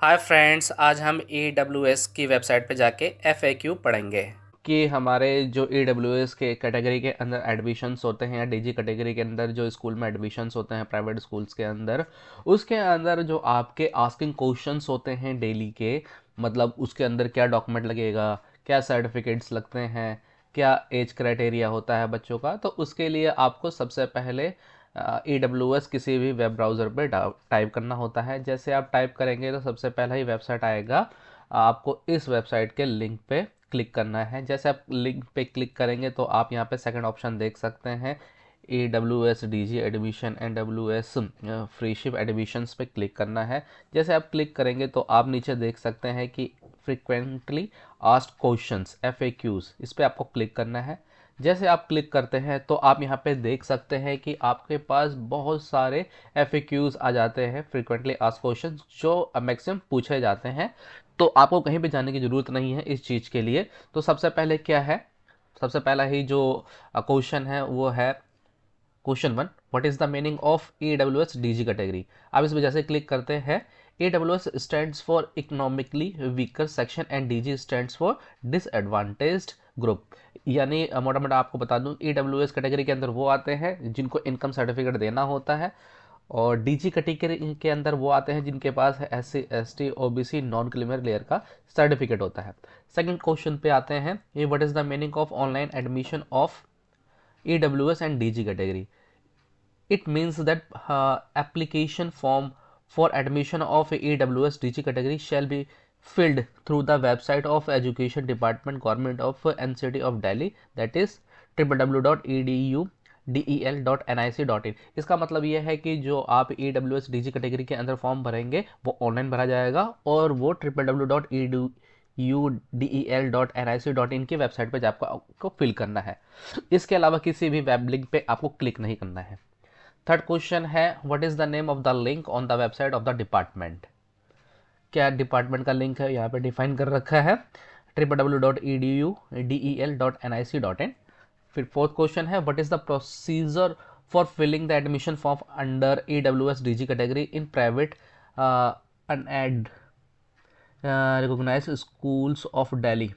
Hi friends, आज हम AWS की वेबसाइट पे जाके FAQ पढ़ेंगे कि हमारे जो AWS के कैटेगरी के अंदर एडमिशन्स होते हैं या DG कैटेगरी के अंदर जो स्कूल में एडमिशन्स होते हैं प्राइवेट स्कूल्स के अंदर, उसके अंदर जो आपके आस्किंग क्वेश्चंस होते हैं डेली के, मतलब उसके अंदर क्या डॉक्यूमेंट लगेगा, क्या सर्टिफिकेट्स लगते हैं, क्या एज क्राइटेरिया होता है बच्चों का। तो उसके लिए आपको सबसे पहले AWS किसी भी वेब ब्राउज़र पे टाइप करना होता है। जैसे आप टाइप करेंगे तो सबसे पहला ही वेबसाइट आएगा, आपको इस वेबसाइट के लिंक पे क्लिक करना है। जैसे आप लिंक पे क्लिक करेंगे तो आप यहाँ पे सेकंड ऑप्शन देख सकते हैं, AWS DG admission, AWS freeship admissions पे क्लिक करना है। जैसे आप क्लिक करेंगे तो आप नीचे देख सकते हैं कि फ्रिक्वेंटली आस्क्ड क्वेश्चंस FAQs, इस पे आपको क्लिक करना है। जैसे आप क्लिक करते हैं तो आप यहाँ पे देख सकते हैं कि आपके पास बहुत सारे FAQs आ जाते हैं, फ्रिक्वेंटली आस्क्ड क्वेश्चंस, जो मैक्सिमम पूछे जाते हैं। तो आपको कहीं भी जाने की ज़रूरत नहीं है इस चीज़ के लिए। तो सबसे पहले क्या है, सबसे पहला ही जो क्वेश्चन है वो है question one, what is the meaning of AWS DG category. आप इस वजह से क्लिक करते हैं, AWS stands for economically weaker section and DG stands for disadvantaged group. यानी मोटा मोटा आपको बता दूं, AWS कैटेगरी के अंदर वो आते हैं जिनको इनकम सर्टिफिकेट देना होता है, और DG कैटेगरी के अंदर वो आते हैं जिनके पास SC ST OBC non क्रीमियर layer का सर्टिफिकेट होता है। सेकंड क्वेश्चन पे आते हैं, ये what is the meaning of online admission of AWS and DG category. It means that application form for admission of AWS DG category shall be filled through the website of Education Department, Government of NCT of Delhi, that is www.edu.del.nic.in। इसका मतलब ये है कि जो आप AWS DG category के अंदर form भरेंगे वो ऑनलाइन भरा जाएगा और वो www.edu.del.nic.in की वेबसाइट पर जाकर आपको फिल करना है। इसके अलावा किसी भी वेब लिंक पे आपको क्लिक नहीं करना है। थर्ड क्वेश्चन है, what is the name of the link on the website of the department. क्या डिपार्टमेंट का लिंक है यहाँ पे डिफाइन कर रखा है, www.edu.del.nic.in। फिर फोर्थ क्वेश्चन है, what is the procedure for filling the admission form under AWS DG category in private unaided recognised schools of Delhi.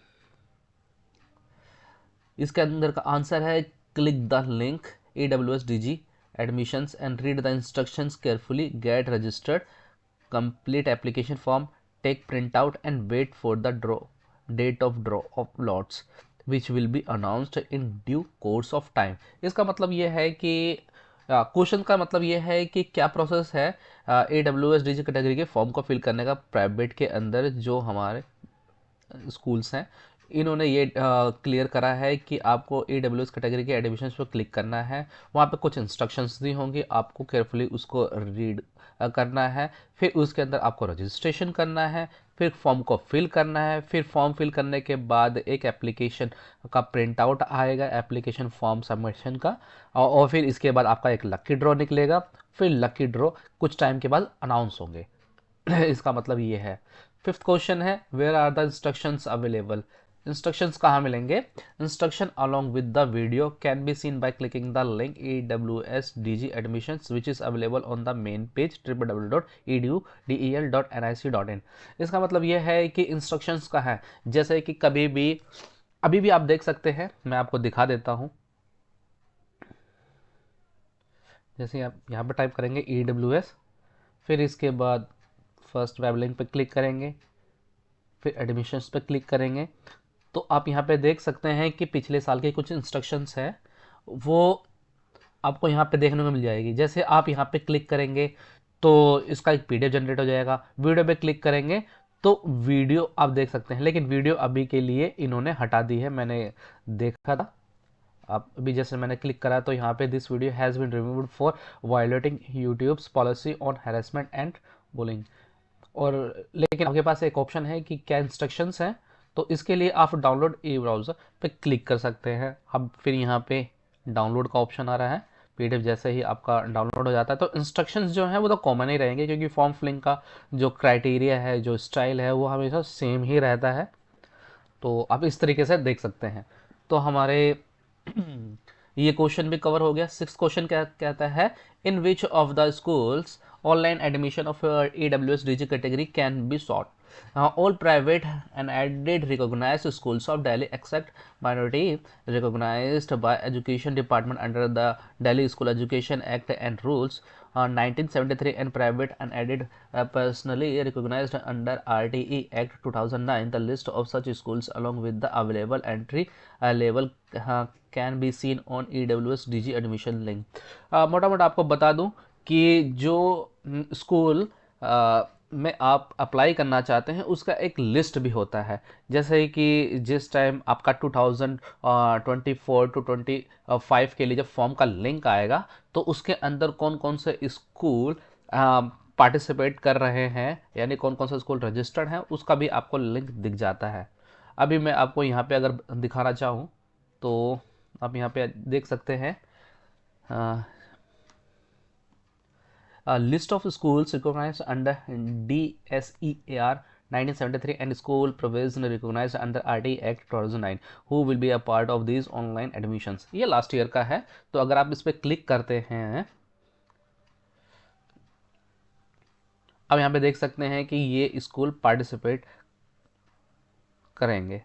इसके अंदर का आंसर है, click the link AWS DG admissions and read the instructions carefully, get registered, complete application form, take printout and wait for the date of draw of lots which will be announced in due course of time। इसका मतलब ये है कि question का मतलब ये है कि क्या प्रोसेस है AWS DG कैटेगरी के फॉर्म को फिल करने का प्राइवेट के अंदर जो हमारे स्कूल्स हैं, इन्होंने ये क्लियर करा है कि आपको AWS कैटेगरी के एडमिशन्स पर क्लिक करना है। वहाँ पे कुछ इंस्ट्रक्शंस दी होंगी, आपको केयरफुली उसको रीड करना है। फिर उसके अंदर आपको रजिस्ट्रेशन करना है, फिर फॉर्म को फिल करना है। फिर फॉर्म फिल करने के बाद एक एप्लीकेशन का प्रिंट आउट आएगा एप्लीकेशन फॉर्म सबमिशन का, और फिर इसके बाद आपका एक लकी ड्रॉ निकलेगा। फिर लकी ड्रॉ कुछ टाइम के बाद अनाउंस होंगे। इसका मतलब ये है। फिफ्थ क्वेश्चन है, where are the instructions available. Instructions कहाँ मिलेंगे, instruction along with the video can be seen by clicking the link AWS DG admissions which is available on the main page www.edu.del.nic.in। इसका मतलब ये है कि instructions का है, जैसे कि कभी भी अभी भी आप देख सकते हैं, मैं आपको दिखा देता हूँ। जैसे आप यहाँ पर टाइप करेंगे AWS, फिर इसके बाद फर्स्ट वेब लिंक पे क्लिक करेंगे, फिर एडमिशन्स पे क्लिक करेंगे, तो आप यहाँ पे देख सकते हैं कि पिछले साल के कुछ इंस्ट्रक्शंस हैं, वो आपको यहाँ पे देखने को मिल जाएगी। जैसे आप यहाँ पे क्लिक करेंगे तो इसका एक PDF जनरेट हो जाएगा। वीडियो पे क्लिक करेंगे तो वीडियो आप देख सकते हैं, लेकिन वीडियो अभी के लिए इन्होंने हटा दी है, मैंने देखा था। आप अभी जैसे मैंने क्लिक करा तो यहाँ पे this video has been removed for violating YouTube's policy on harassment and bullying. और लेकिन आपके पास एक ऑप्शन है कि क्या इंस्ट्रक्शंस हैं, तो इसके लिए आप डाउनलोड ई ब्राउज़र पे क्लिक कर सकते हैं। अब फिर यहाँ पे डाउनलोड का ऑप्शन आ रहा है, PDF जैसे ही आपका डाउनलोड हो जाता है तो इंस्ट्रक्शंस जो हैं वो तो कॉमन ही रहेंगे, क्योंकि फॉर्म फिलिंग का जो क्राइटेरिया है, जो स्टाइल है, वो हमेशा सेम ही रहता है। तो आप इस तरीके से देख सकते हैं। तो हमारे ये क्वेश्चन भी कवर हो गया। सिक्स क्वेश्चन क्या कहता है, in which of the schools Online admission of EWS DG category can be sought. All private and added recognized schools of Delhi except minority recognized by Education Department under the Delhi School Education Act and Rules 1973 and private and added personally recognized under RTE Act 2009. The list of such schools along with the available entry level can be seen on EWS DG admission link. मोटा मोटा आपको बता दूं कि जो school में आप apply करना चाहते हैं उसका एक लिस्ट भी होता है। जैसे कि जिस टाइम आपका 2024 टू 25 के लिए जब फॉर्म का लिंक आएगा तो उसके अंदर कौन कौन से स्कूल पार्टिसिपेट कर रहे हैं, यानी कौन कौन से स्कूल रजिस्टर्ड हैं, उसका भी आपको लिंक दिख जाता है। अभी मैं आपको यहाँ पे अगर दिखाना चाहूँ तो आप यहाँ पे देख सकते हैं list of schools recognized under DSEAR 1973 and school provisionally recognized under RT Act 2009 who will be a part of these online admissions। ये लास्ट ईयर का है, तो अगर आप इस पर क्लिक करते हैं अब यहाँ पे देख सकते हैं कि ये स्कूल पार्टिसिपेट करेंगे।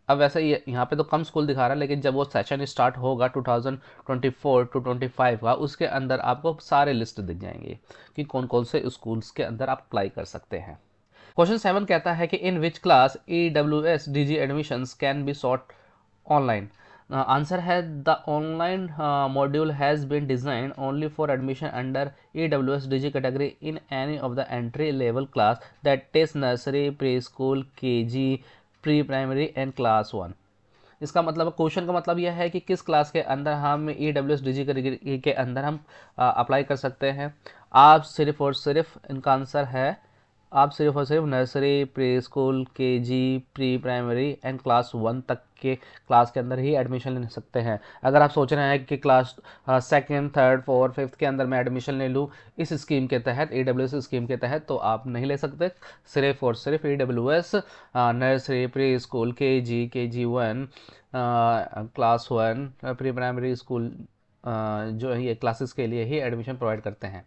अब वैसे यहाँ पे तो कम स्कूल दिखा रहा है, लेकिन जब वो सेशन स्टार्ट होगा 2024 टू 25 का, उसके अंदर आपको सारे लिस्ट दिख जाएंगे कि कौन कौन से स्कूल्स के अंदर आप अप्लाई कर सकते हैं। क्वेश्चन 7 कहता है कि in which class EWS DG admissions can be sought online. Answer है the online module has been design only for admission under EWS DG category in any of the entry level class that is nursery, pre school, KG, pre primary and class 1। इसका मतलब question का मतलब यह है कि किस class के अंदर हम EWS DG कैटेगरी के अंदर हम अप्लाई कर सकते हैं। आप सिर्फ और सिर्फ इनका आंसर है आप सिर्फ और सिर्फ nursery, pre school, KG, pre primary and class 1 तक के क्लास के अंदर ही एडमिशन ले सकते हैं। अगर आप सोच रहे हैं कि class 2nd, 3rd, 4th, 5th के अंदर मैं एडमिशन ले लूँ इस स्कीम के तहत, EWS स्कीम के तहत, तो आप नहीं ले सकते। सिर्फ और सिर्फ EWS nursery, pre school, KG1, class 1, pre primary school जो है ये क्लासेस के लिए ही एडमिशन प्रोवाइड करते हैं।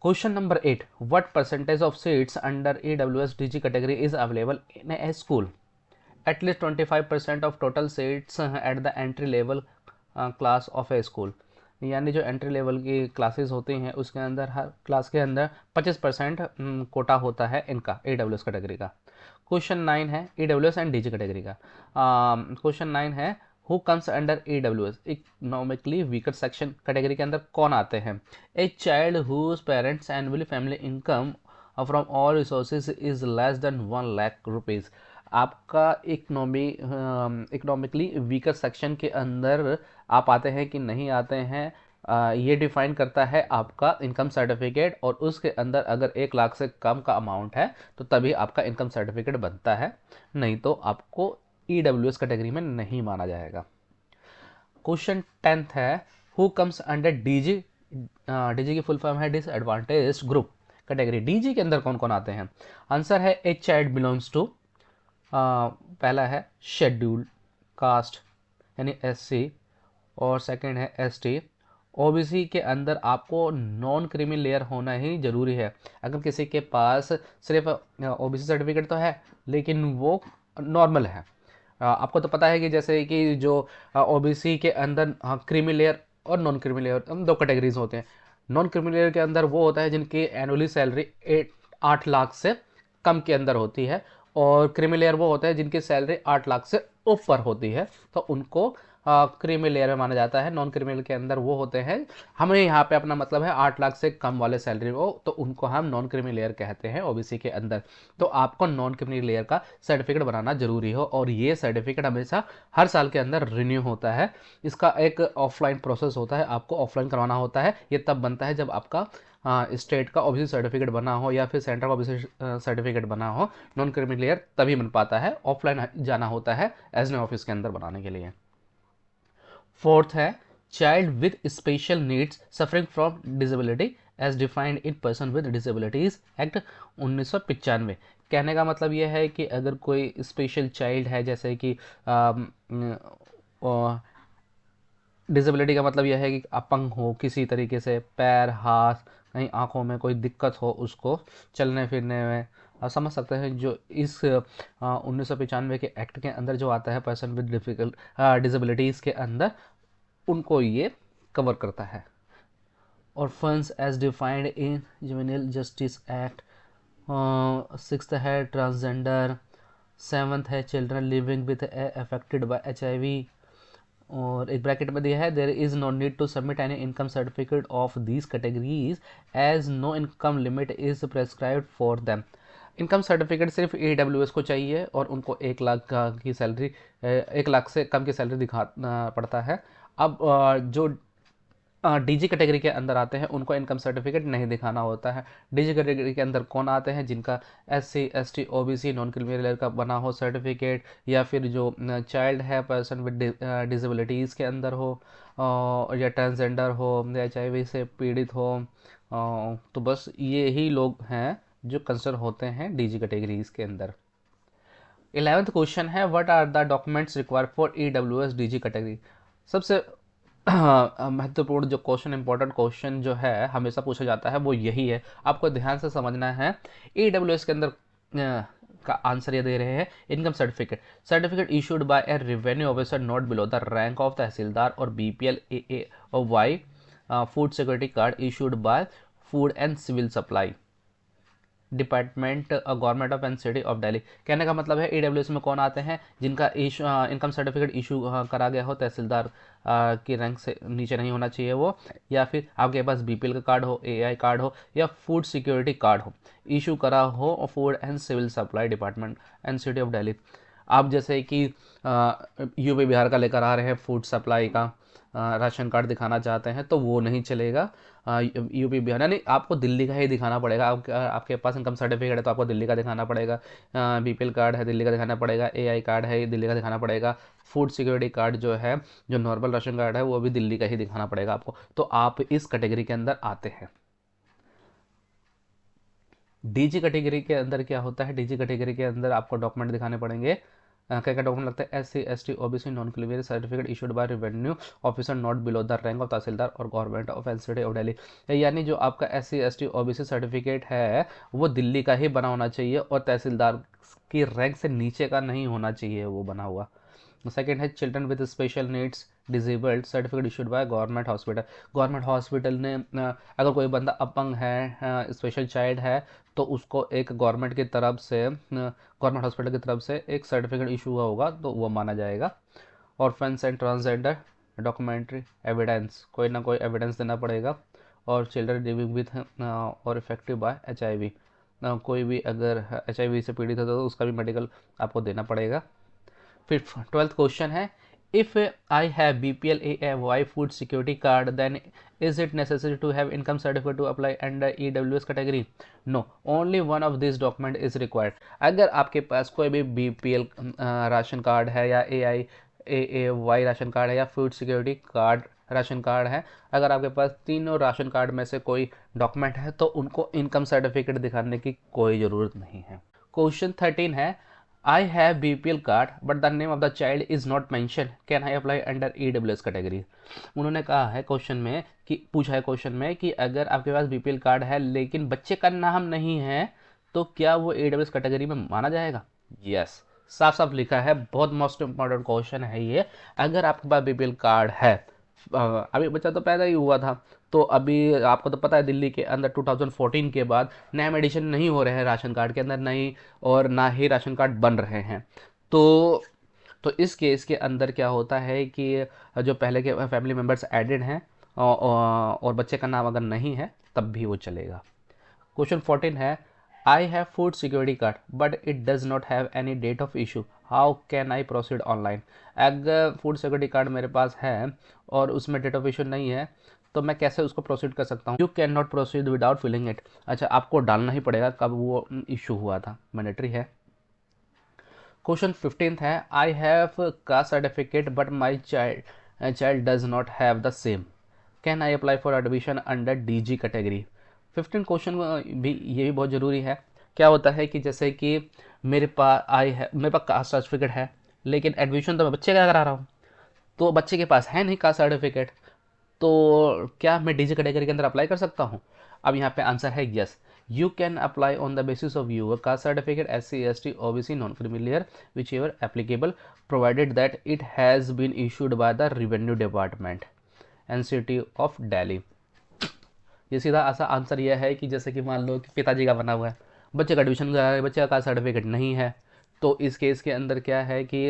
Question number 8. What percentage of seats under EWS DG category is available in a school? At least 25% of total seats at the entry level class of a school। यानी जो entry level की classes होती हैं उसके अंदर हर class के अंदर 25% कोटा होता है इनका EWS कैटेगरी का। क्वेश्चन 9 है EWS एंड DG कैटेगरी का। क्वेश्चन 9 है who comes under EWS economically weaker section category के अंदर कौन आते हैं। A child whose parents annual family income from all resources is less than 1 lakh rupees. आपका इकोनॉमिकली वीकर सेक्शन के अंदर आप आते हैं कि नहीं आते हैं, ये डिफाइन करता है आपका इनकम सर्टिफिकेट, और उसके अंदर अगर 1 लाख से कम का अमाउंट है तो तभी आपका इनकम सर्टिफिकेट बनता है, नहीं तो आपको EWS कैटेगरी में नहीं माना जाएगा। क्वेश्चन 10 है who comes under DG। DG की फुल फॉर्म है डिसएडवांटेज्ड ग्रुप कैटेगरी। DG के अंदर कौन कौन आते हैं। आंसर है ए चाइल्ड बिलोंग्स टू, पहला है शेड्यूल्ड कास्ट यानी SC, और सेकंड है ST। OBC के अंदर आपको नॉन क्रीमी लेयर होना ही जरूरी है। अगर किसी के पास सिर्फ OBC सर्टिफिकेट तो है लेकिन वो नॉर्मल है, आपको तो पता है कि जैसे कि जो OBC के अंदर क्रीमी लेयर और नॉन क्रीमी लेयर दो कैटेगरीज होते हैं। नॉन क्रीमी लेयर के अंदर वो होता है जिनकी एनुअली सैलरी 8 लाख से कम के अंदर होती है, और क्रीमी लेयर वो होता है जिनकी सैलरी 8 लाख से ऊपर होती है, तो उनको क्रीमी लेयर में माना जाता है। नॉन क्रीमी के अंदर वो होते हैं, हमें यहाँ पे अपना मतलब है 8 लाख से कम वाले सैलरी हो, तो उनको हम नॉन क्रीमी लेयर कहते हैं OBC के अंदर। तो आपको नॉन क्रीमी लेयर का सर्टिफिकेट बनाना जरूरी हो, और ये सर्टिफिकेट हमेशा हर साल के अंदर रिन्यू होता है। इसका एक ऑफलाइन प्रोसेस होता है, आपको ऑफलाइन करवाना होता है। ये तब बनता है जब आपका स्टेट का OBC सर्टिफिकेट बना हो या फिर सेंट्रल का OBC सर्टिफिकेट बना हो। नॉन क्रीमी लेयर तभी बन पाता है, ऑफलाइन जाना होता है एसडी ऑफिस के अंदर बनाने के लिए। 4th है child with special needs suffering from disability as defined in person with disabilities act 1995। कहने का मतलब यह है कि अगर कोई स्पेशल चाइल्ड है, जैसे कि डिसेबिलिटी का मतलब यह है कि अपंग हो किसी तरीके से, पैर हाथ कहीं आँखों में कोई दिक्कत हो उसको चलने फिरने में। आप समझ सकते हैं जो इस 1995 के एक्ट के अंदर जो आता है पर्सन विद डिफिकल्ट डिसेबिलिटीज़ के अंदर, उनको ये कवर करता है। और orphans as defined in juvenile justice act, sixth है ट्रांसजेंडर, सेवन्थ है children living with affected by HIV, और एक ब्रैकेट में दिया है there is no need to submit any income certificate of these categories as no income limit is prescribed for them. Income certificate सिर्फ AWS को चाहिए और उनको 1 लाख की सैलरी, 1 लाख से कम की सैलरी दिखाना पड़ता है। अब जो DG कैटेगरी के अंदर आते हैं उनको इनकम सर्टिफिकेट नहीं दिखाना होता है। DG कैटेगरी के अंदर कौन आते हैं? जिनका SC ST OBC नॉन क्रीमिनल का बना हो सर्टिफिकेट, या फिर जो चाइल्ड है पर्सन विद डिसेबिलिटीज़ के अंदर हो, या ट्रांसजेंडर हो, या HIV से पीड़ित हो। तो बस ये ही लोग हैं जो कंसिडर होते हैं DG कैटेगरीज के अंदर। 11th क्वेश्चन है what are the documents required for EWS DG category. सबसे महत्वपूर्ण जो क्वेश्चन, इंपॉर्टेंट क्वेश्चन जो है हमेशा पूछा जाता है वो यही है, आपको ध्यान से समझना है। EWS के अंदर का आंसर ये दे रहे हैं income certificate, certificate issued by a revenue officer not below the rank of tehsildar और BPL AAY, food security card issued by food and civil supply department government of and city of Delhi. कहने का मतलब है EWS में कौन आते हैं? जिनका इनकम सर्टिफिकेट इशू करा गया हो, तहसीलदार की रैंक से नीचे नहीं होना चाहिए वो, या फिर आपके पास BPL का कार्ड हो, AI कार्ड हो, या फूड सिक्योरिटी कार्ड हो, इशू करा हो food and civil supply department and city of Delhi. आप जैसे कि यूपी बिहार का लेकर आ रहे हैं फूड सप्लाई का राशन कार्ड दिखाना चाहते हैं तो वो नहीं चलेगा। यूपी बिहार यानी आपको दिल्ली का ही दिखाना पड़ेगा। आपके पास इनकम सर्टिफिकेट है तो आपको दिल्ली का दिखाना पड़ेगा, BPL कार्ड है दिल्ली का दिखाना पड़ेगा, AI कार्ड है दिल्ली का दिखाना पड़ेगा, फूड सिक्योरिटी कार्ड जो है, जो नॉर्मल राशन कार्ड है वो भी दिल्ली का ही दिखाना पड़ेगा आपको। तो आप इस कैटेगरी के अंदर आते हैं। DG कैटेगरी के अंदर क्या होता है? DG कैटेगरी के अंदर आपको डॉक्यूमेंट दिखाने पड़ेंगे। क्या क्या डॉक्यूमेंट लगता है? SC ST OBC non criminal certificate issued by revenue officer not below the rank of tehsildar और government of and city of Delhi. यानी जो आपका SC ST OBC सर्टिफिकेट है वो दिल्ली का ही बना होना चाहिए और तहसीलदार की रैंक से नीचे का नहीं होना चाहिए वो बना हुआ। सेकेंड है children with special needs disabled certificate issued by government hospital. Government hospital ने अगर कोई बंदा अपंग है, स्पेशल चाइल्ड है, तो उसको एक गवर्नमेंट की तरफ से, गवर्नमेंट हॉस्पिटल की तरफ से एक सर्टिफिकेट इशू हुआ होगा तो वो माना जाएगा। Orphans and transgender documentary evidence, कोई ना कोई एविडेंस देना पड़ेगा। और चिल्ड्रन लिविंग विथ और इफेक्टिव बाय HIV, कोई भी अगर HIV से पीड़ित है तो उसका भी मेडिकल आपको देना पड़ेगा। फिर 12th क्वेश्चन है if I have BPL AAY food security card then is it necessary to have income certificate to apply under EWS category? No, only one of this document is required. अगर आपके पास कोई भी BPL ration card है या AAY ration card है या food security card ration card है, अगर आपके पास तीनों राशन कार्ड में से कोई डॉक्यूमेंट है तो उनको इनकम सर्टिफिकेट दिखाने की कोई ज़रूरत नहीं है। क्वेश्चन 13 है I have BPL card but the name of the child is not mentioned. Can I apply under EWS category? उन्होंने कहा है क्वेश्चन में कि पूछा है क्वेश्चन में कि अगर आपके पास BPL कार्ड है लेकिन बच्चे का नाम नहीं है तो क्या वो EWS कैटेगरी में माना जाएगा? यस, साफ साफ लिखा है। बहुत मोस्ट इंपॉर्टेंट क्वेश्चन है ये। अगर आपके पास BPL कार्ड है, अभी बच्चा तो पैदा ही हुआ था, तो अभी आपको तो पता है दिल्ली के अंदर 2014 के बाद नया एडिशन नहीं हो रहे हैं राशन कार्ड के अंदर, नहीं, और ना ही राशन कार्ड बन रहे हैं। तो इस केस के अंदर क्या होता है कि जो पहले के फैमिली मेम्बर्स एडेड हैं और बच्चे का नाम अगर नहीं है तब भी वो चलेगा। क्वेश्चन 14 है I have food security card but it does not have any date of issue, how can I proceed online? अगर फूड सिक्योरिटी कार्ड मेरे पास है और उसमें डेट ऑफ इशू नहीं है तो मैं कैसे उसको प्रोसीड कर सकता हूँ? You can not proceed without filling it. अच्छा, आपको डालना ही पड़ेगा कब वो इशू हुआ था, मैंडेटरी है। क्वेश्चन 15 है I have caste certificate but my child does not have the same, can I apply for admission under DG category? 15 question भी ये भी बहुत ज़रूरी है। क्या होता है कि जैसे कि मेरे पास कास्ट सर्टिफिकेट है लेकिन एडमिशन तो मैं बच्चे का करा रहा हूँ, तो बच्चे के पास है नहीं कास्ट सर्टिफिकेट, तो क्या मैं डीजी कैटेगरी के अंदर अप्लाई कर सकता हूँ? अब यहाँ पे आंसर है yes, you can apply on the basis of your caste certificate, SC ST OBC non creamy layer whichever applicable, provided that it has been issued by the revenue department NCT of Delhi. ये सीधा ऐसा answer यह है कि जैसे कि मान लो कि पिताजी का बना हुआ है, बच्चे का एडमिशन करा है, बच्चे का कास्ट सर्टिफिकेट नहीं है, तो इस केस के अंदर क्या है कि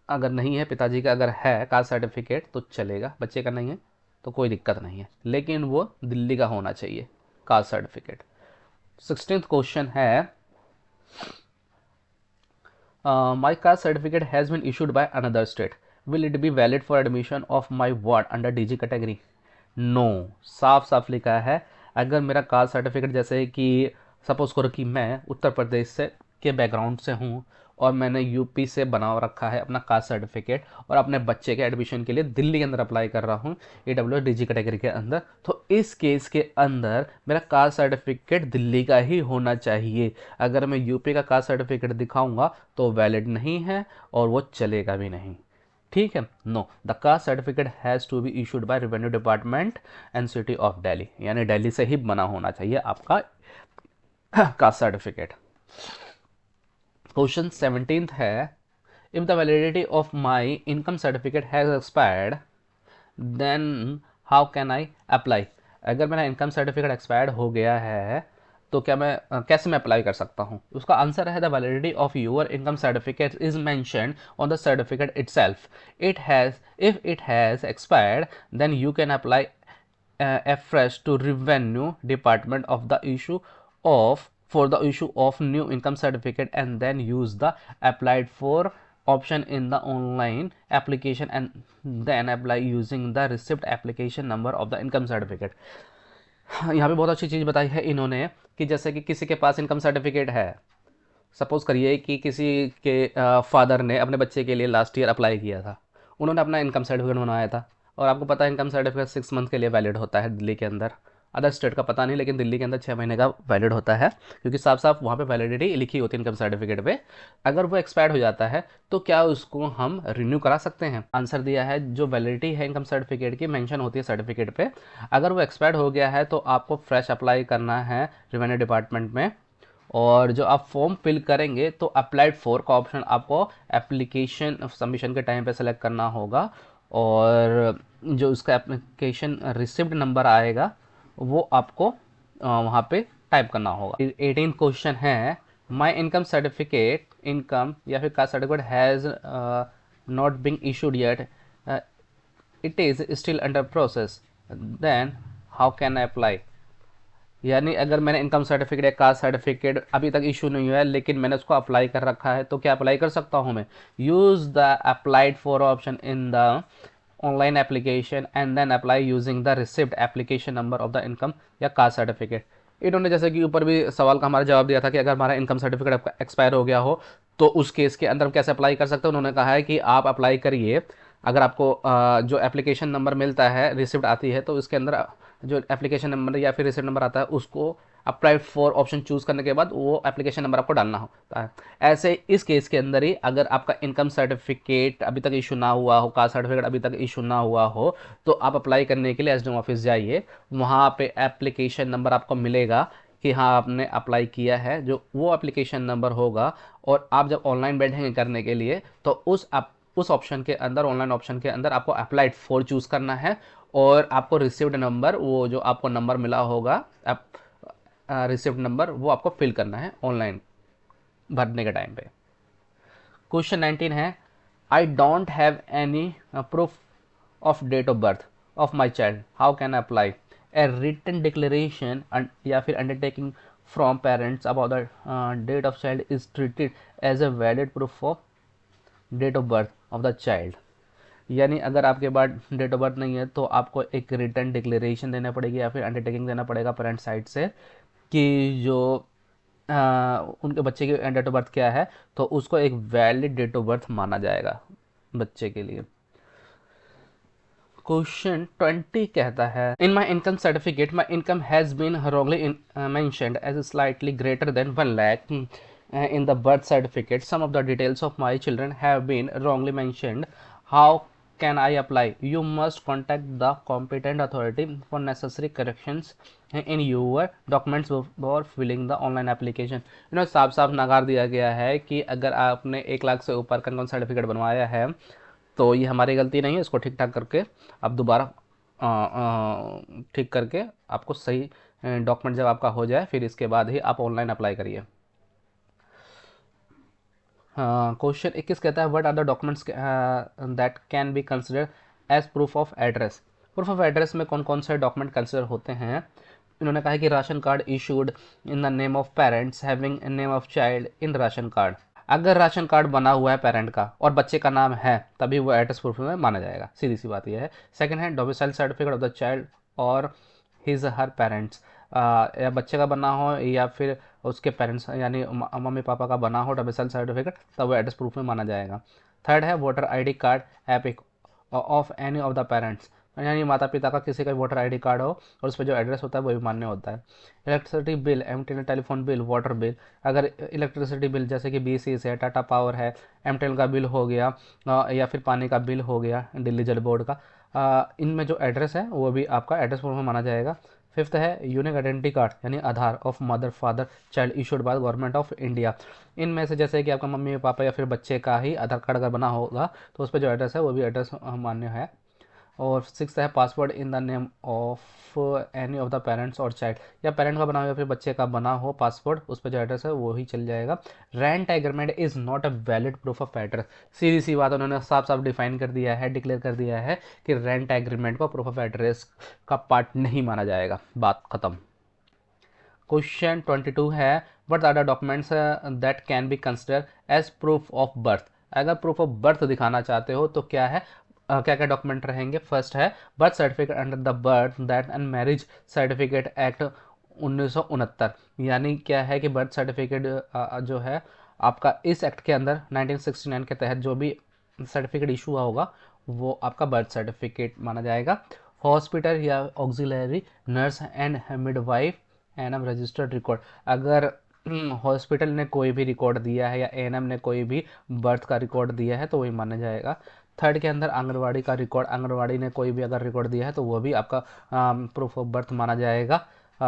अगर नहीं है पिताजी का, अगर है कास्ट सर्टिफिकेट तो चलेगा, बच्चे का नहीं है तो कोई दिक्कत नहीं है, लेकिन वो दिल्ली का होना चाहिए कास्ट सर्टिफिकेट। 16th क्वेश्चन है my caste certificate has been issued by another state, will it be valid for admission of my ward under DG category? No, साफ साफ लिखा है, अगर मेरा कास्ट सर्टिफिकेट, जैसे कि सपोज करो कि मैं उत्तर प्रदेश से के बैकग्राउंड से हूँ और मैंने यूपी से बना रखा है अपना कास्ट सर्टिफिकेट और अपने बच्चे के एडमिशन के लिए दिल्ली के अंदर अप्लाई कर रहा हूँ AWS DG कैटेगरी के अंदर, तो इस केस के अंदर मेरा कास्ट सर्टिफिकेट दिल्ली का ही होना चाहिए। अगर मैं यूपी का कास्ट सर्टिफिकेट दिखाऊंगा तो वैलिड नहीं है और वो चलेगा भी नहीं, ठीक है। No, the caste certificate has to be issued by revenue department NCT of Delhi, यानी दिल्ली से ही बना होना चाहिए आपका कास्ट सर्टिफिकेट। क्वेश्चन 17th है if the validity of my income certificate has expired then how can I apply? अगर मेरा income certificate expired हो गया है तो क्या मैं कैसे मैं अप्लाई कर सकता हूँ? उसका आंसर है the validity of your income certificate is mentioned on the certificate itself, if it has expired then you can apply afresh to revenue department of the issue of for the issue of new income certificate and then use the applied for option in the online application and then apply using the receipt application number of the income certificate। यहाँ पे बहुत अच्छी चीज़ बताई है इन्होंने कि जैसे कि किसी के पास इनकम सर्टिफिकेट है, सपोज करिए कि किसी के फादर ने अपने बच्चे के लिए लास्ट ईयर अप्लाई किया था, उन्होंने अपना इनकम सर्टिफिकेट बनवाया था और आपको पता है इनकम सर्टिफिकेट 6 मंथ के लिए वैलिड होता है दिल्ली के अंदर, अदर स्टेट का पता नहीं, लेकिन दिल्ली के अंदर 6 महीने का वैलिड होता है क्योंकि साफ साफ वहाँ पे वैलिडिटी लिखी होती है इनकम सर्टिफिकेट पे। अगर वो एक्सपायर्ड हो जाता है तो क्या उसको हम रिन्यू करा सकते हैं? आंसर दिया है जो वैलिडिटी है इनकम सर्टिफिकेट की मेंशन होती है सर्टिफिकेट पे, अगर वो एक्सपायर्ड हो गया है तो आपको फ्रेश अप्लाई करना है रेवेन्यू डिपार्टमेंट में, और जो आप फॉर्म फिल करेंगे तो अप्लाइड फॉर का ऑप्शन आपको एप्लीकेशन सबमिशन के टाइम पे सेलेक्ट करना होगा और जो उसका एप्लीकेशन रिसिप्ट नंबर आएगा वो आपको वहाँ पे टाइप करना होगा। 18 क्वेश्चन है माई इनकम सर्टिफिकेट इनकम या फिर caste certificate has not been issued yet, it is still under process, then how can I apply? यानी अगर मैंने इनकम सर्टिफिकेट या कास्ट सर्टिफिकेट अभी तक इशू नहीं हुआ है लेकिन मैंने उसको अप्लाई कर रखा है तो क्या अप्लाई कर सकता हूँ मैं? Use the applied for option in the online application and then apply using the receipt application number of the income या कास्ट सर्टिफिकेट। इन्होंने जैसे कि ऊपर भी सवाल का हमारा जवाब दिया था कि अगर हमारा इनकम सर्टिफिकेट एक्सपायर हो गया हो तो उस केस के अंदर कैसे अप्लाई कर सकते हैं। उन्होंने कहा है कि आप अप्लाई करिए, अगर आपको जो एप्लीकेशन नंबर मिलता है, रिसिप्ट आती है, तो इसके अंदर जो एप्लीकेशन नंबर या फिर रिसिप्ट नंबर आता है उसको अप्लाई फॉर ऑप्शन चूज़ करने के बाद वो एप्लीकेशन नंबर आपको डालना होता है। ऐसे इस केस के अंदर ही अगर आपका इनकम सर्टिफिकेट अभी तक इशू ना हुआ हो, कास्ट सर्टिफिकेट अभी तक इशू ना हुआ हो, तो आप अप्लाई करने के लिए SDM ऑफिस जाइए, वहाँ पे एप्लीकेशन नंबर आपको मिलेगा कि हाँ आपने अप्लाई किया है, जो वो एप्लीकेशन नंबर होगा, और आप जब ऑनलाइन बैठेंगे करने के लिए तो उस ऑप्शन के अंदर, ऑनलाइन ऑप्शन के अंदर आपको अप्लाइड फॉर चूज़ करना है और आपको रिसिप्ट नंबर, वो जो आपको नंबर मिला होगा रिसिप्ट नंबर, वो आपको फिल करना है ऑनलाइन भरने के टाइम पे। क्वेश्चन 19 है I don't have any proof of date of birth of my child, how can I apply? A written declaration या फिर undertaking from parents about the date of child is treated as a valid proof of date of birth of the child. यानी अगर आपके पास date of birth नहीं है तो आपको एक रिटन डिक्लेरेशन देना पड़ेगी या फिर अंडरटेकिंग देना पड़ेगा पेरेंट्स साइड से कि जो उनके बच्चे की डेट ऑफ बर्थ क्या है, तो उसको एक वैलिड डेट ऑफ बर्थ माना जाएगा बच्चे के लिए। क्वेश्चन 20 कहता है in my income certificate my income has been wrongly mentioned as slightly greater than 1 lakh in the birth certificate, some of the details of my children have been wrongly mentioned, how can I apply? You must contact the competent authority for necessary corrections in your documents for filling the online application. साफ साफ नकार दिया गया है कि अगर आपने 1 लाख से ऊपर का इनकम सर्टिफिकेट बनवाया है तो ये हमारी गलती नहीं है, इसको ठीक ठाक करके आप दोबारा ठीक करके आपको सही डॉक्यूमेंट जब आपका हो जाए फिर इसके बाद ही आप ऑनलाइन अप्लाई करिए। क्वेश्चन 21 कहता है what are the documents that can be consider as proof of address. Proof of address में कौन कौन से डॉक्यूमेंट कंसिडर होते हैं? इन्होंने कहा है कि ration card issued in the name of parents having name of child in ration card. अगर राशन कार्ड बना हुआ है पेरेंट का और बच्चे का नाम है तभी वो एड्रेस प्रूफ में माना जाएगा, सीधी सी बात यह है। सेकंड है domicile certificate of the child और हिज हर पेरेंट्स, या बच्चे का बना हो या फिर उसके पेरेंट्स यानी मम्मी पापा का बना हो डोमिसाइल सर्टिफिकेट, तब वो एड्रेस प्रूफ में माना जाएगा। थर्ड है voter ID card epic of any of the parents, यानी माता पिता का किसी का वोटर आईडी कार्ड हो और उस पर जो एड्रेस होता है वो भी मान्य होता है। Electricity bill, MTNL telephone bill, water bill, अगर इलेक्ट्रिसिटी बिल जैसे कि बीसीएस है, टाटा पावर है, एमटीएनएल का बिल हो गया या फिर पानी का बिल हो गया दिल्ली जल बोर्ड का, इनमें जो एड्रेस है वो भी आपका एड्रेस प्रूफ में माना जाएगा। फिफ्थ है यूनिक आइडेंटिटी कार्ड यानी Aadhaar of mother father child issued by government of India. इनमें से जैसे कि आपका मम्मी पापा या फिर बच्चे का ही आधार कार्ड अगर बना होगा तो उस पर जो एड्रेस है वो भी एड्रेस मान्य है। और सिक्स है password in the name of any of the parents और चाइल्ड, या पेरेंट का बना हो या फिर बच्चे का बना हो पासवर्ड, उस पर जो एड्रेस है वो ही चल जाएगा। Rent agreement is not a valid proof of address. सीधी सी बात उन्होंने साफ साफ डिफाइन कर दिया है, डिक्लेयर कर दिया है कि रेंट एग्रीमेंट को प्रूफ ऑफ एड्रेस का पार्ट नहीं माना जाएगा, बात खत्म। क्वेश्चन 22 है what are the documents that can be consider as proof of birth. अगर प्रूफ ऑफ बर्थ दिखाना चाहते हो तो क्या है, क्या क्या डॉक्यूमेंट रहेंगे? फर्स्ट है birth certificate under the birth that and marriage certificate act 1969, यानी क्या है कि बर्थ सर्टिफिकेट जो है आपका इस एक्ट के अंदर 1969 के तहत जो भी सर्टिफिकेट इशू हुआ होगा वो आपका बर्थ सर्टिफिकेट माना जाएगा। हॉस्पिटल या auxiliary nurse and midwife ANM registered record, अगर हॉस्पिटल ने कोई भी रिकॉर्ड दिया है या एएनएम ने कोई भी बर्थ का रिकॉर्ड दिया है तो वही माना जाएगा। थर्ड के अंदर आंगनवाड़ी का रिकॉर्ड, आंगनवाड़ी ने कोई भी अगर रिकॉर्ड दिया है तो वो भी आपका प्रूफ ऑफ बर्थ माना जाएगा।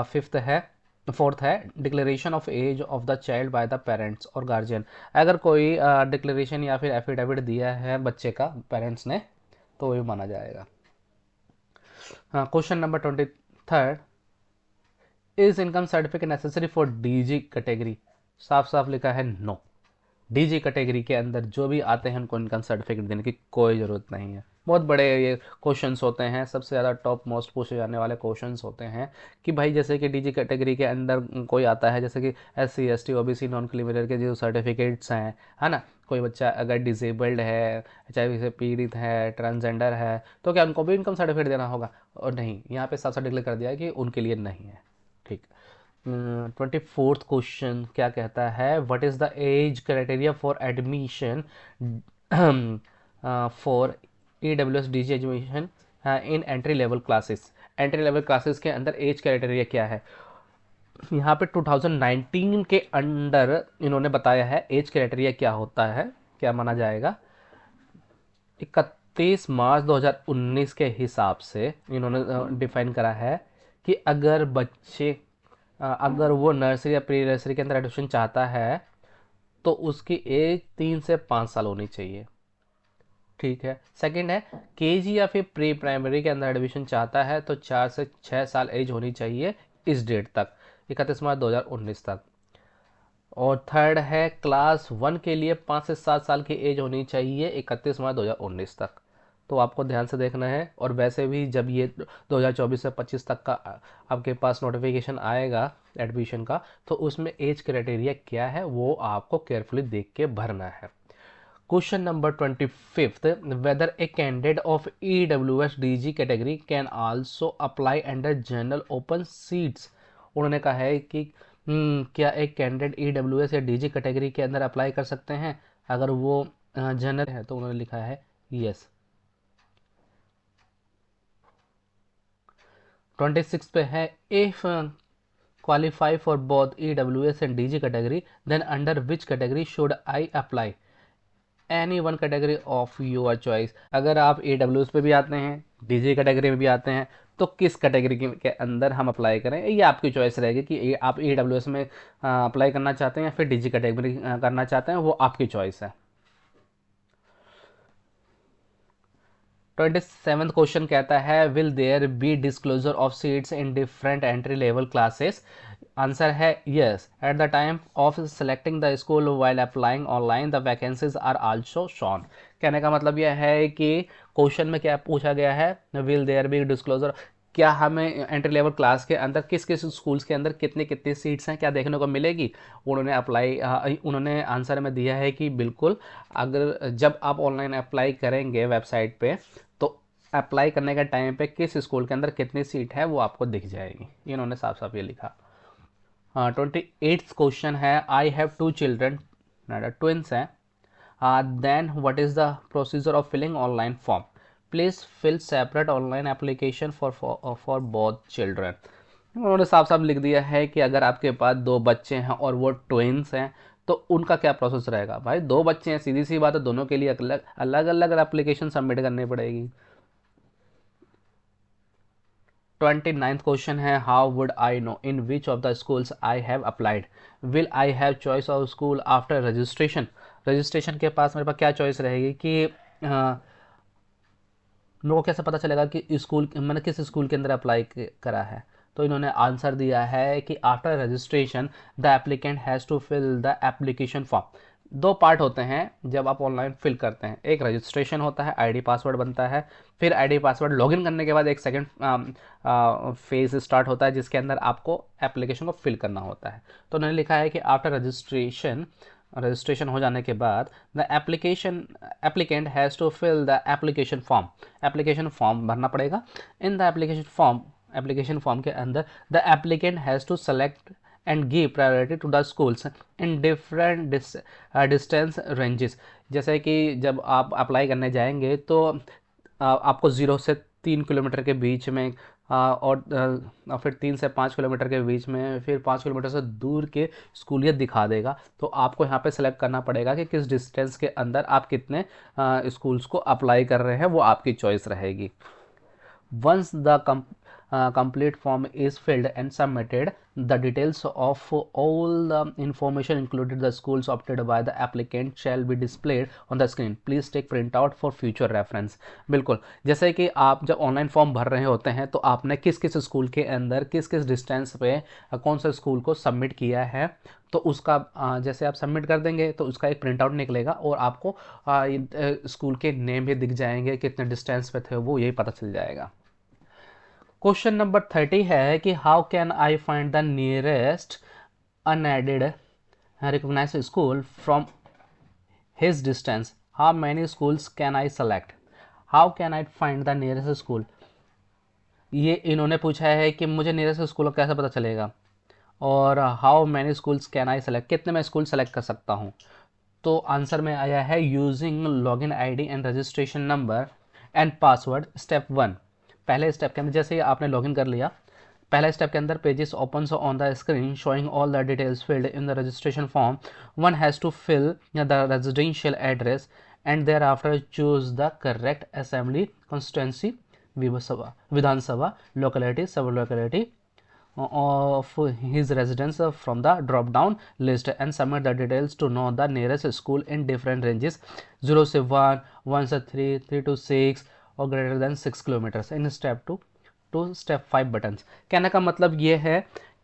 फिफ्थ है फोर्थ है declaration of age of the child by the parents और गार्जियन, अगर कोई डिक्लेरेशन या फिर एफिडेविट दिया है बच्चे का पेरेंट्स ने तो वही माना जाएगा। Question number 23, is income certificate necessary for DG category? साफ साफ लिखा है नो। डीजी कैटेगरी के अंदर जो भी आते हैं उनको इनकम सर्टिफिकेट देने की कोई ज़रूरत नहीं है। बहुत बड़े ये क्वेश्चंस होते हैं, सबसे ज़्यादा टॉप मोस्ट पूछे जाने वाले क्वेश्चंस होते हैं कि भाई जैसे कि डीजी कैटेगरी के अंदर कोई आता है जैसे कि SC ST OBC non criminal के जो सर्टिफिकेट्स हैं, है ना, कोई बच्चा अगर डिसेबल्ड है, चाहे से पीड़ित है, ट्रांसजेंडर है, तो क्या उनको भी इनकम सर्टिफिकेट देना होगा? और नहीं, यहाँ पे साफ साफ डिक्लेयर कर दिया है कि उनके लिए नहीं है। ठीक। 24th क्वेश्चन क्या कहता है what is the age criteria for admission for EWS DG education in entry level classes. Entry level classes के अंदर एज क्राइटेरिया क्या है? यहाँ पे 2019 के अंडर इन्होंने बताया है एज क्राइटेरिया क्या होता है, क्या माना जाएगा। 31 मार्च 2019 के हिसाब से इन्होंने डिफाइन करा है कि अगर बच्चे अगर वो नर्सरी या प्री नर्सरी के अंदर एडमिशन चाहता है तो उसकी एज 3 से 5 साल होनी चाहिए। ठीक है। सेकंड है केजी या फिर प्री प्राइमरी के अंदर एडमिशन चाहता है तो 4 से 6 साल एज होनी चाहिए इस डेट तक, 31 मार्च 2019 तक। और थर्ड है क्लास 1 के लिए 5 से 7 साल की एज होनी चाहिए 31 मार्च 2019 तक। तो आपको ध्यान से देखना है। और वैसे भी जब ये 2024 से 25 तक का आपके पास नोटिफिकेशन आएगा एडमिशन का तो उसमें एज क्राइटेरिया क्या है वो आपको केयरफुली देख के भरना है। Question number 25, whether a candidate of EWS DG category can also apply under general open seats. उन्होंने कहा है कि क्या एक कैंडिडेट EWS या DG कैटेगरी के अंदर अप्लाई कर सकते हैं अगर वो जनरल है, तो उन्होंने लिखा है यस। 26 पे है if qualify for both EWS and DG category then under which category should I apply? Any one category of your choice. अगर आप AWS पे भी आते हैं, DG कैटेगरी में भी आते हैं, तो किस कैटेगरी के अंदर हम अप्लाई करें, ये आपकी चॉइस रहेगी कि आप AWS में अप्लाई करना चाहते हैं या फिर DG कैटेगरी करना चाहते हैं, वो आपकी चॉइस है। 27th क्वेश्चन कहता है will there be disclosure of seats in different entry level classes. Answer है yes, at the time of selecting the school while applying online the vacancies are also shown. कहने का मतलब यह है कि क्वेश्चन में क्या पूछा गया है, विल देयर बी डिस्क्लोजर, क्या हमें एंट्री लेवल क्लास के अंदर किस किस स्कूल्स के अंदर कितनी कितनी सीट्स हैं क्या देखने को मिलेगी। उन्होंने आंसर में दिया है कि बिल्कुल, अगर जब आप ऑनलाइन अप्लाई करेंगे वेबसाइट पे, तो अप्लाई करने के टाइम पे किस स्कूल के अंदर कितनी सीट है वो आपको दिख जाएगी। इन्होंने साफ साफ ये लिखा। 28th क्वेश्चन है आई हैव 2 चिल्ड्रन, ट्विंस हैं, then what is the procedure of filling online form, please fill separate online application for both children. उन्होंने साफ साफ लिख दिया है कि अगर आपके पास 2 बच्चे हैं और वो ट्विंस हैं तो उनका क्या प्रोसेस रहेगा। भाई 2 बच्चे हैं, सीधी सी बात है, दोनों के लिए अलग अलग एप्लीकेशन सबमिट करनी पड़ेगी। 29th क्वेश्चन है how would I know in which of the schools I have applied, will I have choice of school after registration. Registration के पास मेरे पास क्या चॉइस रहेगी कि मेरे को कैसे पता चलेगा कि स्कूल मैंने किस स्कूल के अंदर अप्लाई करा है। तो इन्होंने आंसर दिया है कि after registration the applicant has to fill the application form. 2 part होते हैं जब आप ऑनलाइन फिल करते हैं, एक रजिस्ट्रेशन होता है, आईडी पासवर्ड बनता है, फिर आईडी पासवर्ड लॉगिन करने के बाद एक सेकंड फेज स्टार्ट होता है जिसके अंदर आपको एप्लीकेशन को फिल करना होता है। तो उन्होंने लिखा है कि आफ्टर रजिस्ट्रेशन हो जाने के बाद the applicant has to fill the application form भरना पड़ेगा। इन द एप्लीकेशन फॉर्म के अंदर the applicant has to select and give priority to the schools in different distance ranges. जैसे कि जब आप अप्लाई करने जाएंगे तो आपको 0 से 3 किलोमीटर के बीच में और फिर 3 से 5 किलोमीटर के बीच में, फिर 5 किलोमीटर से दूर के स्कूल ये दिखा देगा। तो आपको यहाँ पे सेलेक्ट करना पड़ेगा कि किस डिस्टेंस के अंदर आप कितने स्कूल्स को अप्लाई कर रहे हैं, वो आपकी चॉइस रहेगी। Once the complete form is filled and submitted, the details of all the information included the schools opted by the applicant shall be displayed on the screen. Please take print out for future reference. बिल्कुल, जैसे कि आप जब online form भर रहे होते हैं तो आपने किस किस स्कूल के अंदर किस किस डिस्टेंस पे कौन सा स्कूल को सबमिट किया है, तो उसका जैसे आप सबमिट कर देंगे तो उसका एक प्रिंट आउट निकलेगा और आपको स्कूल के नेम भी दिख जाएंगे, कितने डिस्टेंस पे थे वो यही पता चल जाएगा। क्वेश्चन नंबर 30 है कि how can I find the nearest unaided recognised school from his distance, how many schools can I select, how can I find the nearest school. ये इन्होंने पूछा है कि मुझे नियरेस्ट स्कूल को कैसे पता चलेगा, और how many schools can I select, कितने मैं स्कूल सेलेक्ट कर सकता हूँ। तो आंसर में आया है using login ID and registration number and password step 1। पहले स्टेप के अंदर जैसे ही आपने लॉगिन कर लिया, पहले स्टेप के अंदर pages open on the screen showing all the details filled in the registration form, one has to fill the residential address and thereafter choose the correct assembly constituency Vidhan Sabha locality sub locality of his residence from the drop down list and submit the details to know the nearest school in different ranges 0 से 1, 1 से 3, 3 to 6 और greater than 6 kilometers in step 2 to step 5 buttons। कहने का मतलब ये है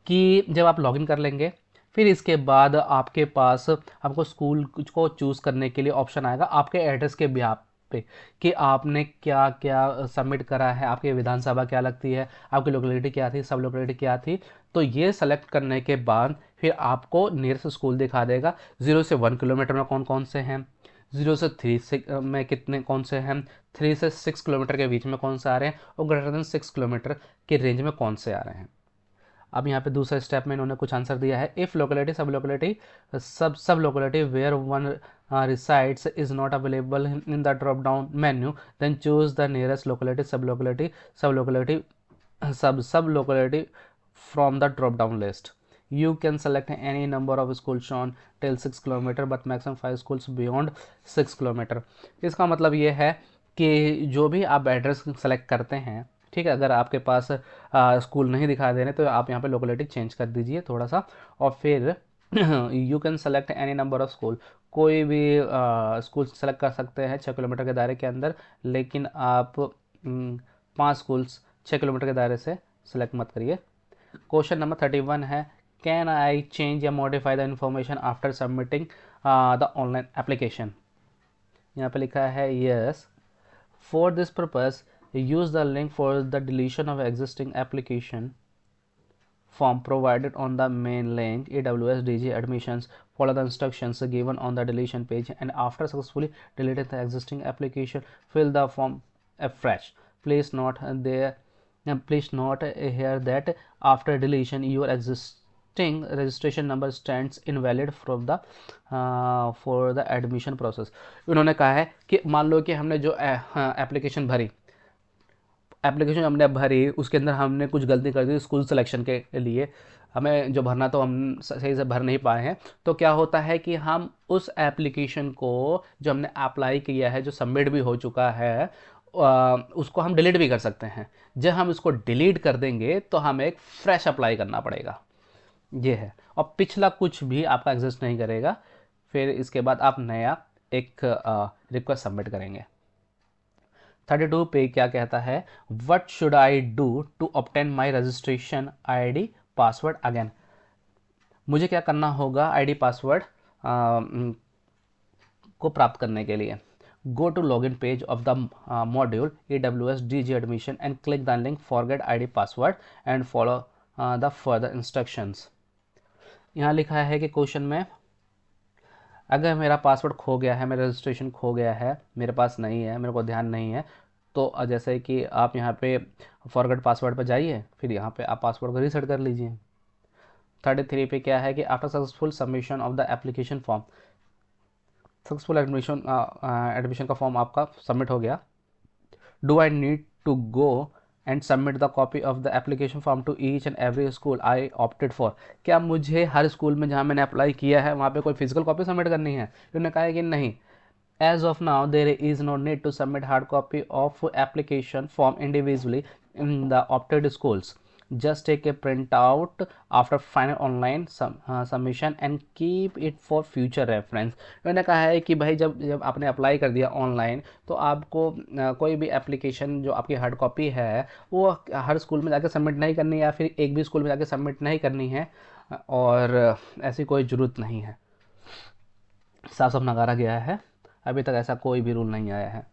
कि जब आप लॉगिन कर लेंगे फिर इसके बाद आपके पास आपको स्कूल को चूज़ करने के लिए ऑप्शन आएगा आपके एड्रेस के बिहाफ पे कि आपने क्या क्या सबमिट करा है, आपकी विधानसभा क्या लगती है, आपकी लोकेलिटी क्या थी, सब लोकेलिटी क्या थी। तो ये सेलेक्ट करने के बाद फिर आपको नियरेस्ट स्कूल दिखा देगा। 0 से 1 किलोमीटर में कौन कौन से हैं, 0 से 3 में कितने कौन से हैं, 3 से 6 किलोमीटर के बीच में कौन से आ रहे हैं और ग्रेटर देन 6 किलोमीटर के रेंज में कौन से आ रहे हैं। अब यहाँ पे दूसरे स्टेप में इन्होंने कुछ आंसर दिया है। If locality sub locality where one resides is not available in the drop down menu, then choose the nearest locality sub locality from the drop down list। You can select any number of schools shown till 6 kilometre but maximum 5 schools beyond 6 kilometre. इसका मतलब ये है कि जो भी आप address select करते हैं, ठीक है, अगर आपके पास स्कूल नहीं दिखा दे रहे तो आप यहाँ पे लोकेलिटी चेंज कर दीजिए थोड़ा सा, और फिर you can select any number of school, कोई भी स्कूल सेलेक्ट कर सकते हैं 6 किलोमीटर के दायरे के अंदर, लेकिन आप 5 स्कूल्स 6 किलोमीटर के दायरे से सेलेक्ट मत करिए। क्वेश्चन नंबर 31 है, कैन आई चेंज या modify the information after submitting the online application. यहाँ पे लिखा है yes, for this purpose use the link for the deletion of existing application form provided on the main link AWS DG admissions. Follow the instructions given on the deletion page, and after successfully deleting the existing application, fill the form afresh. Please note here that after deletion your existing registration number stands invalid from the for the admission process. उन्होंने कहा है कि मान लो कि हमने जो application हमने भरी, उसके अंदर हमने कुछ गलती कर दी स्कूल सिलेक्शन के लिए, हमें जो भरना तो हम सही से भर नहीं पाए हैं, तो क्या होता है कि हम उस एप्लीकेशन को जो हमने अप्लाई किया है, जो सबमिट भी हो चुका है, उसको हम डिलीट भी कर सकते हैं। जब हम इसको डिलीट कर देंगे तो हमें एक फ्रेश अप्लाई करना पड़ेगा, ये है, और पिछला कुछ भी आपका एग्जिस्ट नहीं करेगा। फिर इसके बाद आप नया एक रिक्वेस्ट सबमिट करेंगे। 32 पे क्या कहता है, what should I do to obtain my registration ID password again. मुझे क्या करना होगा ID पासवर्ड को प्राप्त करने के लिए। Go to login page of the module AWS DG admission and click the link forget ID password and follow the further instructions. यहाँ लिखा है कि क्वेश्चन में, अगर मेरा पासवर्ड खो गया है, मेरा रजिस्ट्रेशन खो गया है, मेरे पास नहीं है, मेरे को ध्यान नहीं है, तो जैसे कि आप यहाँ पे फॉरगेट पासवर्ड पर जाइए, फिर यहाँ पे आप पासवर्ड को रीसेट कर लीजिए। 33 पे क्या है कि after successful submission of the application form, successful admission का फॉर्म आपका सबमिट हो गया। Do I need to go and submit the copy of the application form to each and every school I opted for. क्या मुझे हर school में जहाँ मैंने apply किया है वहाँ पे कोई फिजिकल कॉपी सबमिट करनी है? उन्होंने कहा है कि नहीं, as of now there is no need to submit hard copy of application form individually in the opted schools. just take a print out after final online submission and keep it for future reference। मैंने कहा है कि भाई जब आपने apply कर दिया online, तो आपको कोई भी एप्लीकेशन जो आपकी हार्ड कॉपी है वो हर स्कूल में जाके सबमिट नहीं करनी है, या फिर एक भी स्कूल में जाके सबमिट नहीं करनी है, और ऐसी कोई ज़रूरत नहीं है। साफ साफ नकारा गया है, अभी तक ऐसा कोई भी रूल नहीं आया है।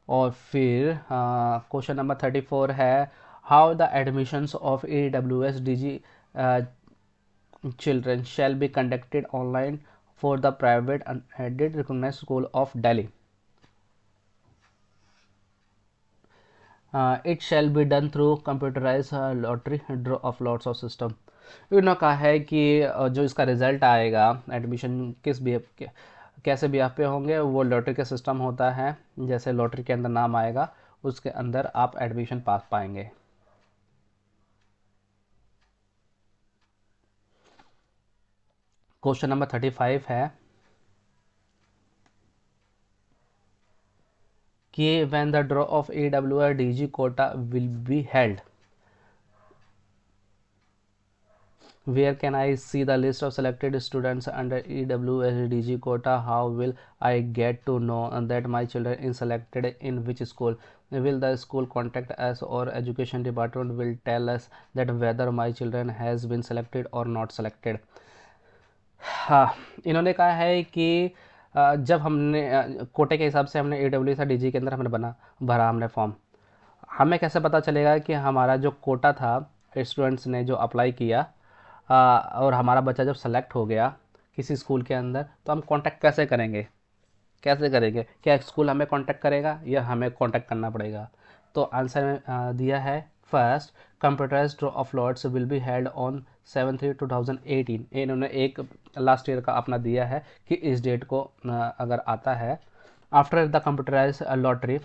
और फिर क्वेश्चन नंबर 34 है, how the admissions of AWS DG children shall be conducted online for the private unaided recognized school of Delhi। It shall be done through computerized lottery draw of lots of system। इन्होंने कहा है कि जो इसका result आएगा, admission किस भी कैसे भी आप पे होंगे, वो लॉटरी का सिस्टम होता है। जैसे लॉटरी के अंदर नाम आएगा, उसके अंदर आप एडमिशन पास पाएंगे। क्वेश्चन नंबर 35 है कि when the draw of AWS DG quota will be held, where can I see the list of selected students under AWS DG quota? How will I get to know that my children is selected in which school? Will the school contact us or education department will tell us that whether my children has been selected or not selected? हाँ, इन्होंने कहा है कि जब हमने कोटे के हिसाब से हमने AWS DG के अंदर हमने भरा हमने फॉर्म, हमें कैसे पता चलेगा कि हमारा जो कोटा था, स्टूडेंट्स ने जो अप्लाई किया, और हमारा बच्चा जब सेलेक्ट हो गया किसी स्कूल के अंदर, तो हम कांटेक्ट कैसे करेंगे? क्या स्कूल हमें कांटेक्ट करेगा या हमें कांटेक्ट करना पड़ेगा? तो आंसर में दिया है, first, computerised draw of lots will be held on 7/3/2018। इन्होंने एक लास्ट ईयर का अपना दिया है कि इस डेट को अगर आता है आफ्टर द कंप्यूटराइज लॉटरी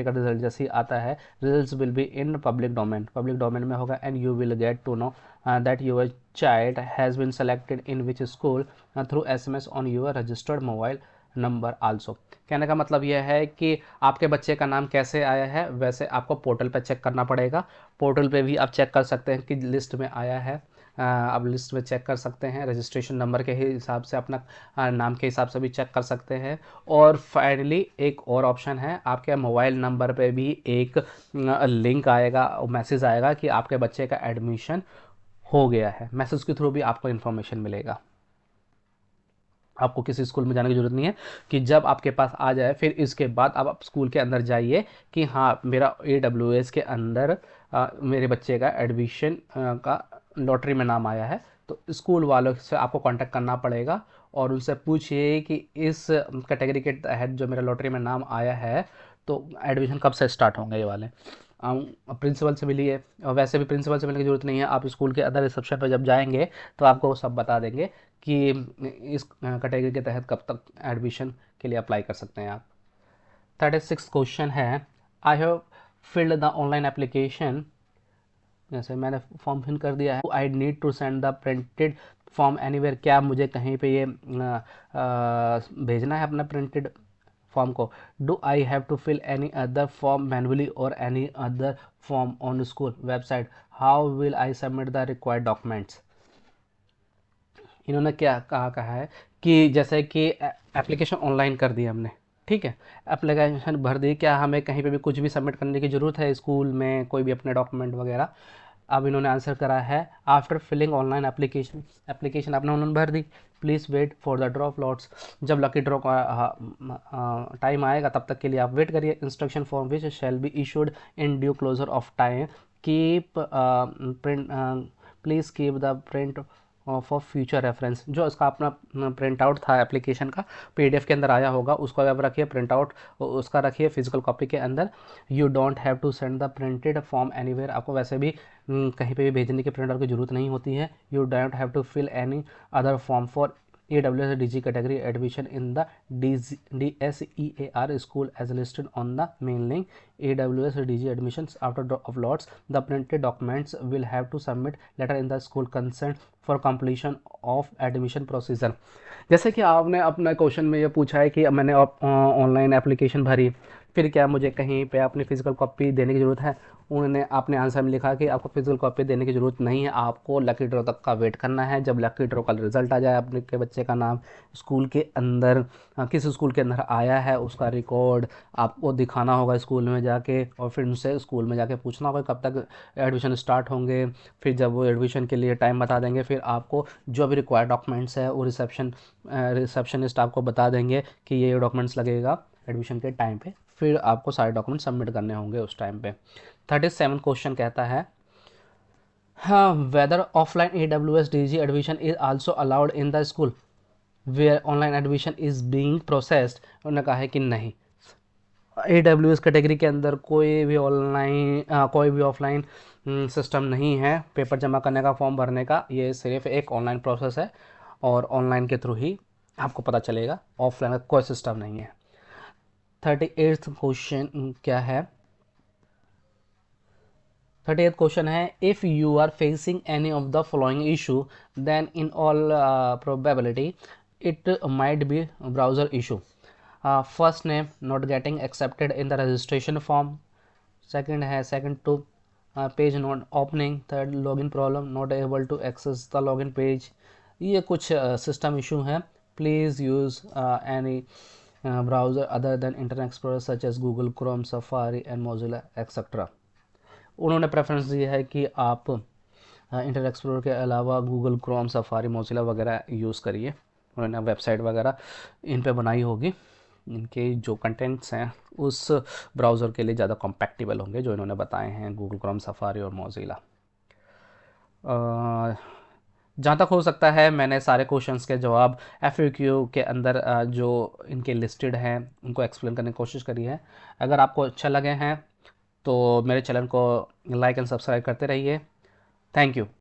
का रिजल्ट जैसे ही आता है, result will be in public domain में होगा, and you will get to know that your child has been selected in which school through SMS on your registered mobile number also. कहने का मतलब यह है कि आपके बच्चे का नाम कैसे आया है, वैसे आपको पोर्टल पर चेक करना पड़ेगा। पोर्टल पे भी आप चेक कर सकते हैं कि लिस्ट में आया है, आप लिस्ट में चेक कर सकते हैं, रजिस्ट्रेशन नंबर के हिसाब से, अपना नाम के हिसाब से भी चेक कर सकते हैं। और फाइनली एक और ऑप्शन है, आपके मोबाइल नंबर पे भी एक लिंक आएगा, मैसेज आएगा कि आपके बच्चे का एडमिशन हो गया है। मैसेज के थ्रू भी आपको इन्फॉर्मेशन मिलेगा। आपको किसी स्कूल में जाने की ज़रूरत नहीं है कि जब आपके पास आ जाए फिर इसके बाद आप स्कूल के अंदर जाइए कि हाँ मेरा AWS के अंदर मेरे बच्चे का एडमिशन का लॉटरी में नाम आया है। तो स्कूल वालों से आपको कांटेक्ट करना पड़ेगा और उनसे पूछिए कि इस कैटेगरी के तहत जो मेरा लॉटरी में नाम आया है तो एडमिशन कब से स्टार्ट होंगे ये वाले। प्रिंसिपल से मिलिए, और वैसे भी प्रिंसिपल से मिलने की ज़रूरत नहीं है, आप स्कूल के अंदर रिसेप्शन पर जब जाएंगे तो आपको वो सब बता देंगे कि इस कैटेगरी के तहत कब तक एडमिशन के लिए अप्लाई कर सकते हैं आप। 36 क्वेश्चन है, I have filled the online application, जैसे मैंने फॉर्म फिल कर दिया है, I need to send the printed form anywhere, क्या मुझे कहीं पे ये भेजना है अपना प्रिंटेड फॉर्म को। Do I have to fill any other form manually और any other form on school website, how will I submit the required documents. इन्होंने क्या कहा है कि जैसे कि एप्लीकेशन ऑनलाइन कर दी हमने, ठीक है, एप्लीकेशन भर दी, क्या हमें कहीं पे भी कुछ भी सबमिट करने की ज़रूरत है स्कूल में, कोई भी अपने डॉक्यूमेंट वगैरह। अब इन्होंने आंसर करा है, आफ्टर फिलिंग ऑनलाइन एप्लीकेशन आपने ऑनलाइन भर दी, please wait for the draw of lots, जब लकी ड्रॉ का टाइम आएगा तब तक के लिए आप वेट करिए। Instruction form which shall be issued in due closer of time, keep print, please keep the print for future reference. जो इसका अपना प्रिंट आउट था एप्लीकेशन का, PDF के अंदर आया होगा, उसको आप रखिए प्रिंट आउट, उसका रखिए फिजिकल कॉपी के अंदर। You don't have to send the printed form anywhere, आपको वैसे भी कहीं पे भी भेजने के प्रिंट आउट की जरूरत नहीं होती है। You don't have to fill any other form for AWS DG category admission in the DSEAR school as listed on the main link, AWS DG admissions after drop of lots, the printed documents will have to submit letter in the school consent for completion of admission procedure। जैसे कि आपने अपना question में ये पूछा है कि मैंने ऑनलाइन एप्लीकेशन भरी, फिर क्या मुझे कहीं पे अपनी फिजिकल कॉपी देने की ज़रूरत है। उन्होंने आपने आंसर में लिखा कि आपको फिजिकल कॉपी देने की ज़रूरत नहीं है, आपको लकी ड्रॉ तक का वेट करना है। जब लकी ड्रॉ का रिजल्ट आ जाए, अपने के बच्चे का नाम स्कूल के अंदर किस स्कूल के अंदर आया है उसका रिकॉर्ड आपको दिखाना होगा स्कूल में जाके, और फिर उनसे स्कूल में जाके पूछना होगा कब तक एडमिशन स्टार्ट होंगे। फिर जब वो एडमिशन के लिए टाइम बता देंगे, फिर आपको जो भी रिक्वायर्ड डॉक्यूमेंट्स है वो रिसेप्शनिस्ट आपको बता देंगे कि ये डॉक्यूमेंट्स लगेगा एडमिशन के टाइम पे, फिर आपको सारे डॉक्यूमेंट सबमिट करने होंगे उस टाइम पे। 37 क्वेश्चन कहता है, हाँ, whether offline AWS DG admission is also allowed in the school where online admission is being processed. उन्होंने कहा है कि नहीं, AWS कैटेगरी के अंदर कोई भी ऑफलाइन सिस्टम नहीं है पेपर जमा करने का, फॉर्म भरने का। ये सिर्फ एक ऑनलाइन प्रोसेस है और ऑनलाइन के थ्रू ही आपको पता चलेगा, ऑफलाइन का कोई सिस्टम नहीं है। 38th क्वेश्चन क्या है, 38th क्वेश्चन है, if you are facing any of the following issue then in all probability it might be browser issue. First name not getting accepted in the registration form, second to page not opening, third login problem, not able to access the login page. ये कुछ system issue हैं। Please use any browser other than internet explorer such as Google Chrome, Safari and Mozilla etcetera. उन्होंने preference दी है कि आप internet explorer के अलावा Google Chrome, safari, Mozilla वगैरह यूज़ करिए। उन्होंने वेबसाइट वगैरह इन पे बनाई होगी, इनके जो कंटेंट्स हैं उस ब्राउज़र के लिए ज़्यादा कॉम्पैक्टिबल होंगे जो इन्होंने बताए हैं, गूगल क्रोम, सफारी और मोजिला। जहाँ तक हो सकता है मैंने सारे क्वेश्चंस के जवाब FAQ के अंदर जो इनके लिस्टेड हैं उनको एक्सप्लेन करने की कोशिश करी है। अगर आपको अच्छा लगे हैं तो मेरे चैनल को लाइक एंड सब्सक्राइब करते रहिए। Thank you.